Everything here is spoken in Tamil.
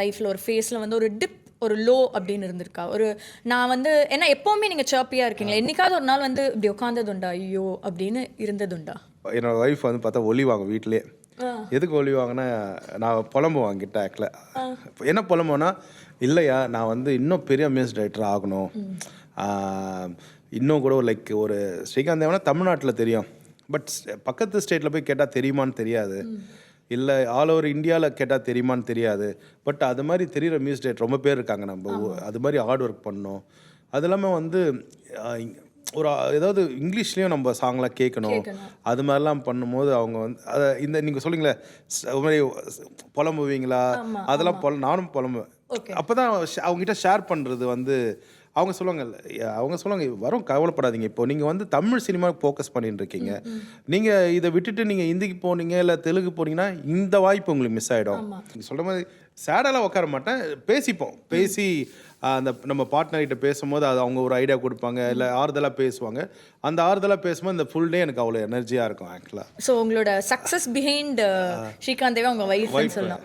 லைஃப்பில் ஒரு ஃபேஸில் வந்து ஒரு டிப் ஒரு லோ அப்படின்னு இருந்திருக்கா? ஒரு நான் வந்து ஏன்னா எப்போவுமே நீங்கள் சர்ப்பியாக இருக்கீங்களா? என்னைக்காவது ஒரு நாள் வந்து இப்படி உட்காந்ததுண்டா ஐயோ அப்படின்னு இருந்ததுண்டா? என்னோட ஒய்ஃப் வந்து பார்த்தா ஒலிவாங்க வீட்டிலே. எதுக்கு ஒலிவாங்கன்னா, நான் புலம்புவேன் கிட்ட ஆக்சுவலாக. என்ன புலம்புவேன்னா, இல்லையா நான் வந்து இன்னும் பெரிய மியூசிக் டைரக்டர் ஆகணும். இன்னும் கூட லைக் ஒரு ஸ்ரீகாந்த் தேவனா தமிழ்நாட்டில் தெரியும், பட் பக்கத்து ஸ்டேட்டில் போய் கேட்டால் தெரியுமான்னு தெரியாது, இல்லை ஆல் ஓவர் இந்தியாவில் கேட்டால் தெரியுமான்னு தெரியாது. பட் அது மாதிரி தெரிகிற மியூசிக் டைரக்டர் ரொம்ப பேர் இருக்காங்க. நம்ம அது மாதிரி ஹார்ட் ஒர்க் பண்ணோம். அது இல்லாமல் வந்து ஒரு ஏதாவது இங்கிலீஷ்லேயும் நம்ம சாங்லாம் கேட்கணும். அது மாதிரிலாம் பண்ணும்போது அவங்க வந்து அதை இந்த நீங்கள் சொல்லுங்களேன் ஒரு மாதிரி புலம்புவீங்களா, அதெல்லாம் நானும் புலம்புவேன். அப்போ தான் அவங்ககிட்ட ஷேர் பண்ணுறது வந்து அவங்க சொல்லுவாங்க வரும் கவலைப்படாதீங்க, இப்போ நீங்கள் வந்து தமிழ் சினிமாவுக்கு ஃபோக்கஸ் பண்ணிட்டு இருக்கீங்க, நீங்கள் இதை விட்டுட்டு நீங்கள் ஹிந்திக்கு போனீங்க இல்லை தெலுங்கு போனீங்கன்னா இந்த வாய்ப்பு உங்களுக்கு மிஸ் ஆகிடும். நீங்கள் சொல்கிற மாதிரி சேடெல்லாம் உட்கார மாட்டேன், பேசி அந்த நம்ம பார்ட்னர்கிட்ட பேசும்போது அது அவங்க ஒரு ஐடியா கொடுப்பாங்க, இல்லை ஆறுதலாக பேசுவாங்க. அந்த ஆறுதலாக பேசும்போது இந்த ஃபுல் டே எனக்கு அவ்வளோ எனர்ஜியாக இருக்கும் ஆக்சுவலாக. ஸோ உங்களோட சக்ஸஸ் பிஹைண்ட் ஸ்ரீகாந்த் தேவா உங்கள் ஒய்ஃப்னு சொல்லலாம்.